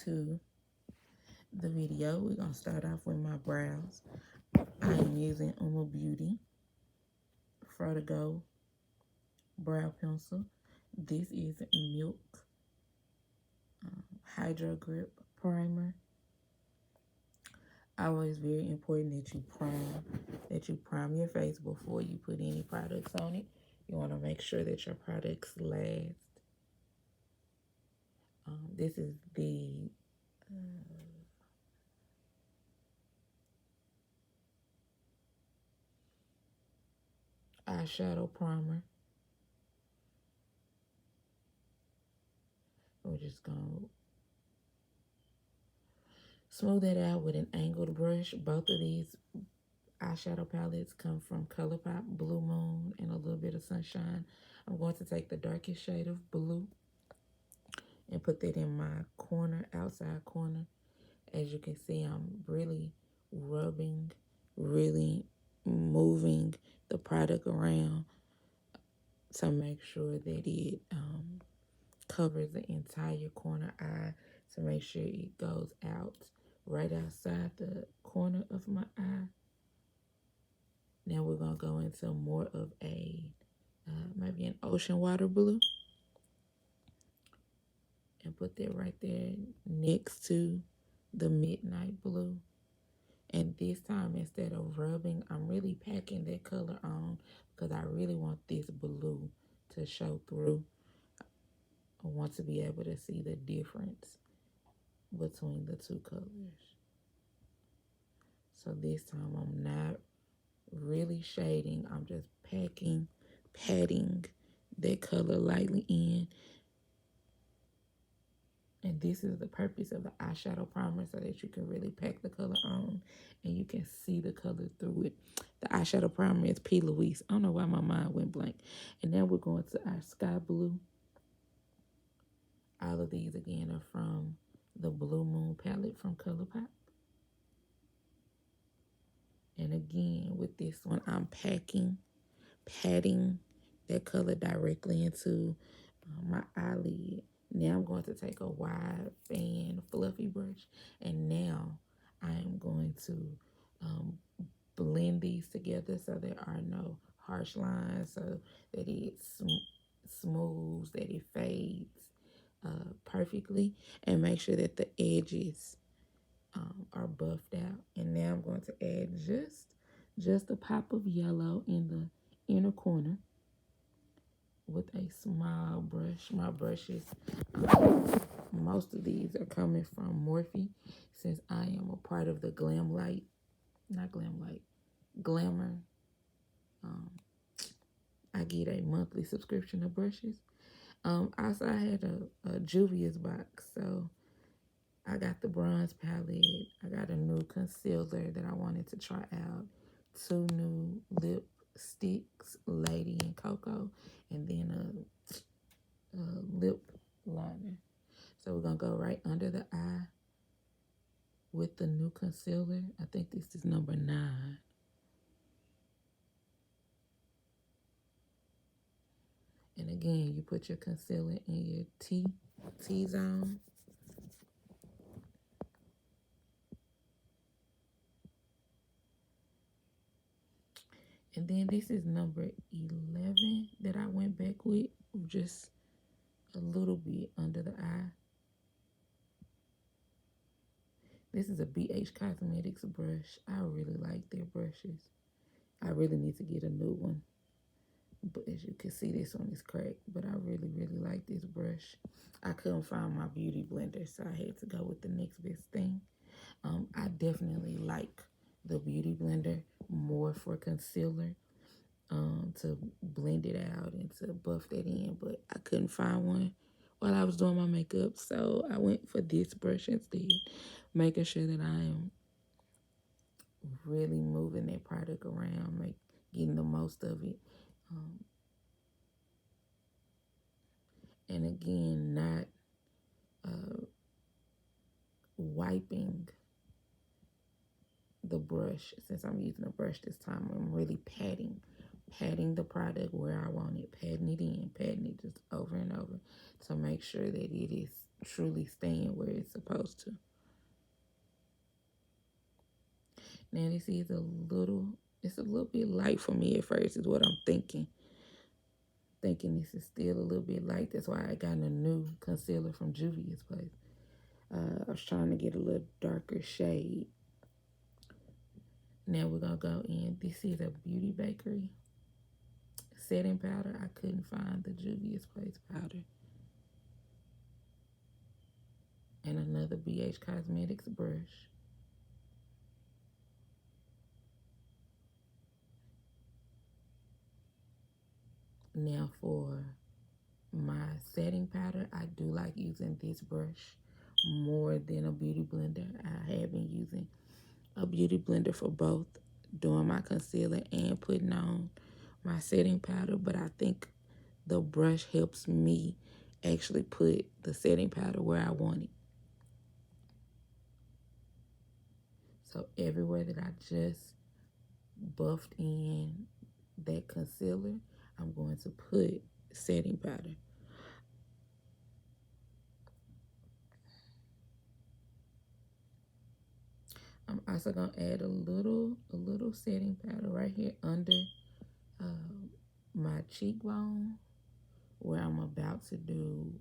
to the video. We're going to start off with my brows. I am using Beauty Go brow pencil. This is Milk Hydro Grip Primer. Always very important that you prime your face before you put any products on it. You want to make sure that your products last. This is the eyeshadow primer. We're just going to smooth that out with an angled brush. Both of these eyeshadow palettes come from Colourpop, Blue Moon, and a little bit of Sunshine. I'm going to take the darkest shade of blue and put that in my corner, outside corner. As you can see, I'm really rubbing, really moving the product around to make sure that it covers the entire corner eye, to make sure it goes out right outside the corner of my eye. Now we're going to go into more of a, maybe an ocean water blue. And put that right there next to the midnight blue. And this time, instead of rubbing, I'm really packing that color on because I really want this blue to show through. I want to be able to see the difference between the two colors. So this time I'm not really shading. I'm just patting that color lightly in. And this is the purpose of the eyeshadow primer, so that you can really pack the color on and you can see the color through it. The eyeshadow primer is P. Louise. I don't know why my mind went blank. And now we're going to our sky blue. All of these, again, are from the Blue Moon palette from Colourpop. And again, with this one, I'm patting that color directly into my eyelid. Now I'm going to take a wide fan fluffy brush, and now I am going to blend these together so there are no harsh lines, so that it smooths, that it fades perfectly, and make sure that the edges are buffed out. And now I'm going to add just a pop of yellow in the inner corner with a small brush. My brushes, most of these are coming from Morphe, since I am a part of the Glamour. I get a monthly subscription of brushes. Also, I had a Juvia's box, so I got the bronze palette. I got a new concealer that I wanted to try out. 2 new lipsticks, Lady and Cocoa, and then a lip liner. So we're going to go right under the eye with the new concealer. I think this is number 9. And again, you put your concealer in your T-zone. And then this is number 11 that I went back with, just a little bit under the eye. This is a BH Cosmetics brush. I really like their brushes. I really need to get a new one. But as you can see, this one is cracked. But I really, really like this brush. I couldn't find my beauty blender, so I had to go with the next best thing. I definitely like the beauty blender more for concealer, to blend it out and to buff that in. But I couldn't find one while I was doing my makeup, so I went for this brush instead, making sure that I am really moving that product around, getting the most of it. And again, not wiping the brush. Since I'm using a brush this time, I'm really patting patting the product where I want it, patting it in, patting it just over and over to make sure that it is truly staying where it's supposed to. Now this is it's a little bit light for me at first is what I'm thinking. Thinking this is still a little bit light. That's why I got a new concealer from Juvia's Place. I was trying to get a little darker shade. Now we're going to go in. This is a Beauty Bakery setting powder. I couldn't find the Juvia's Place powder. And another BH Cosmetics brush. Now for my setting powder, I do like using this brush more than a beauty blender. I have been using a beauty blender for both doing my concealer and putting on my setting powder, but I think the brush helps me actually put the setting powder where I want it. So everywhere that I just buffed in that concealer, I'm going to put setting powder. I'm also gonna add a little setting powder right here under my cheekbone where I'm about to do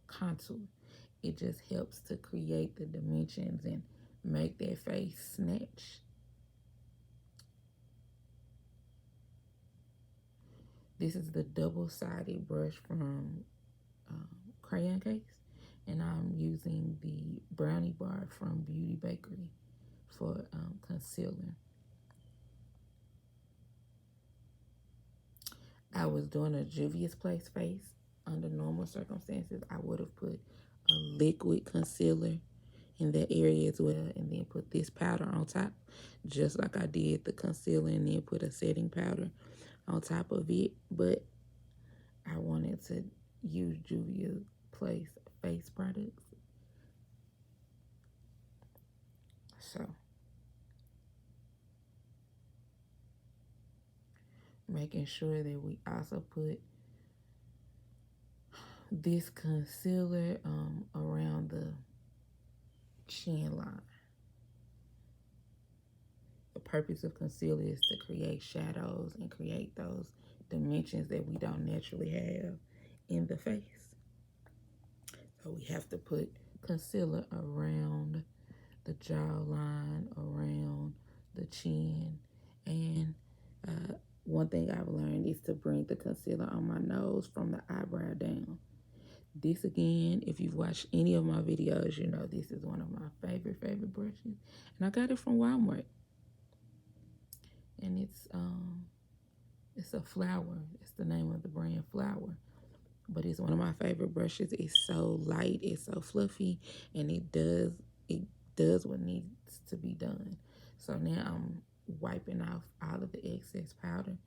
contour. It just helps to create the dimensions and make that face snatch. This is the double-sided brush from Crayon Case, and I'm using the Brownie Bar from Beauty Bakery for concealer. I was doing a Juvia's Place face. Under normal circumstances, I would have put a liquid concealer in that area as well, and then put this powder on top, just like I did the concealer, and then put a setting powder on top of it. But I wanted to use Juvia's Place face products, so making sure that we also put this concealer around the chin line. The purpose of concealer is to create shadows and create those dimensions that we don't naturally have in the face. So we have to put concealer around the jawline, around the chin, and one thing I've learned is to bring the concealer on my nose from the eyebrow down. This again, if you've watched any of my videos, you know this is one of my favorite brushes. And I got it from Walmart. And it's a flower. It's the name of the brand, Flower. But it's one of my favorite brushes. It's so light, it's so fluffy, and it does what needs to be done. So now I'm wiping off all of the excess powder.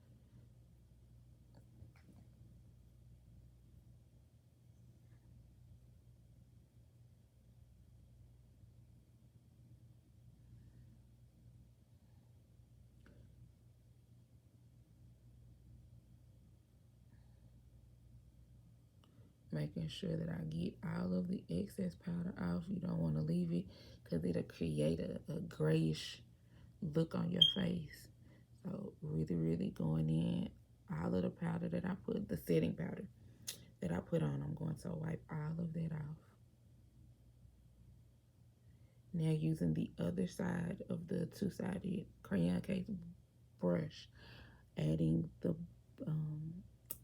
Making sure that I get all of the excess powder off. You don't want to leave it because it'll create a grayish look on your face. So really going in, all of the powder that I put, the setting powder that I put on, I'm going to wipe all of that off. Now using the other side of the two-sided Crayon Case brush, adding the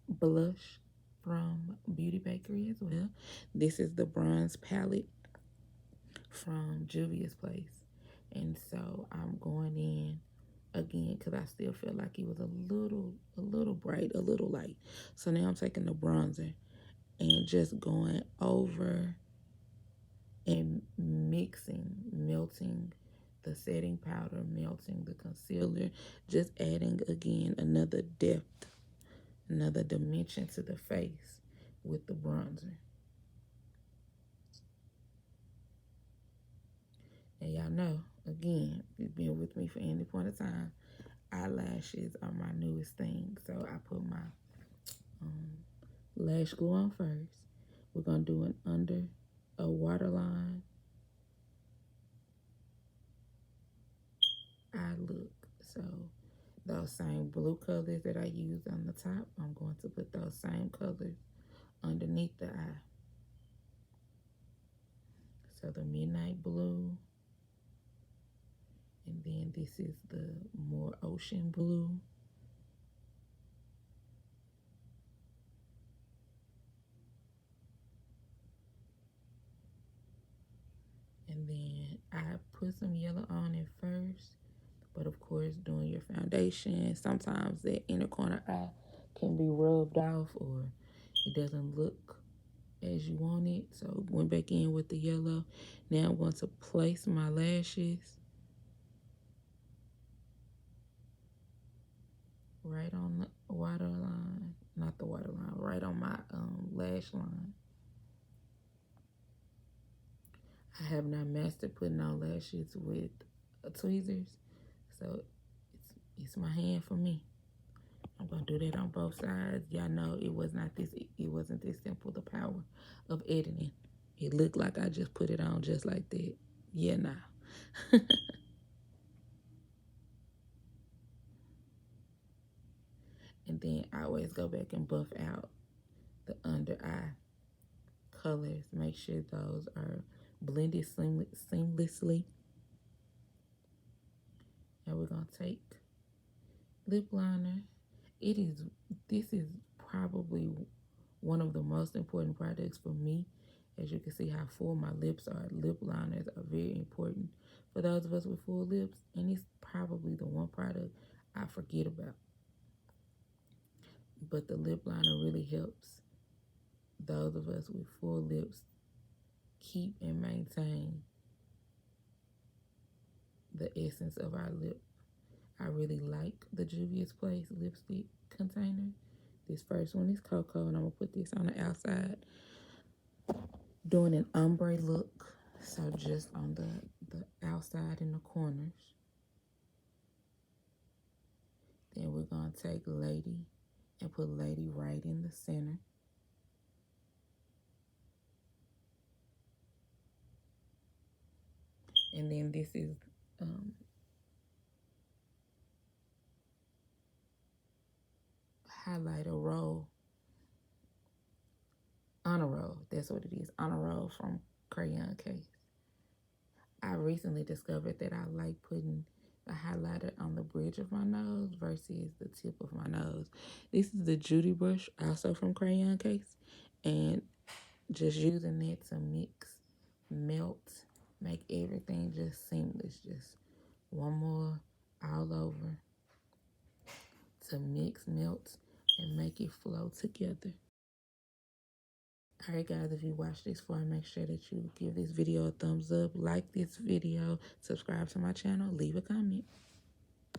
blush from Beauty Bakery as well. This is the bronze palette from Juvia's Place. And so I'm going in again because I still feel like it was a little bright, a little light. So now I'm taking the bronzer and just going over and mixing, melting the setting powder, melting the concealer, just adding again another depth, another dimension to the face with the bronzer. And y'all know, again, if you've been with me for any point of time, eyelashes are my newest thing. So I put my lash glue on first. We're going to do an under a waterline eye look. So those same blue colors that I used on the top, I'm going to put those same colors underneath the eye. So the midnight blue, and then this is the more ocean blue. And then I put some yellow on it first. But of course, doing your foundation, sometimes that inner corner eye can be rubbed off or it doesn't look as you want it. So went back in with the yellow. Now I'm going to place my lashes right on the water line, not the water line, right on my lash line. I have not mastered putting on lashes with tweezers, so it's my hand for me. I'm gonna do that on both sides. Y'all know it wasn't this simple, the power of editing. It looked like I just put it on just like that. Yeah, nah. And then I always go back and buff out the under eye colors. Make sure those are blended seamlessly. And we're gonna take lip liner. This is probably one of the most important products for me. As you can see how full my lips are, lip liners are very important for those of us with full lips, and it's probably the one product I forget about. But the lip liner really helps those of us with full lips keep and maintain the essence of our lip. I really like the Juvia's Place lipstick container. This first one is Cocoa, and I'm gonna put this on the outside, doing an ombre look. So just on the outside in the corners. Then we're gonna take Lady and put Lady right in the center. And then this is highlighter roll, honor roll. That's what it is, honor roll from Crayon Case. I recently discovered that I like putting the highlighter on the bridge of my nose versus the tip of my nose. This is the Judy brush, also from Crayon Case, and just using that to mix, melt, make everything just seamless. Just one more all over to mix, melt, and make it flow together. Alright guys, if you watched this far, make sure that you give this video a thumbs up, like this video, subscribe to my channel, leave a comment.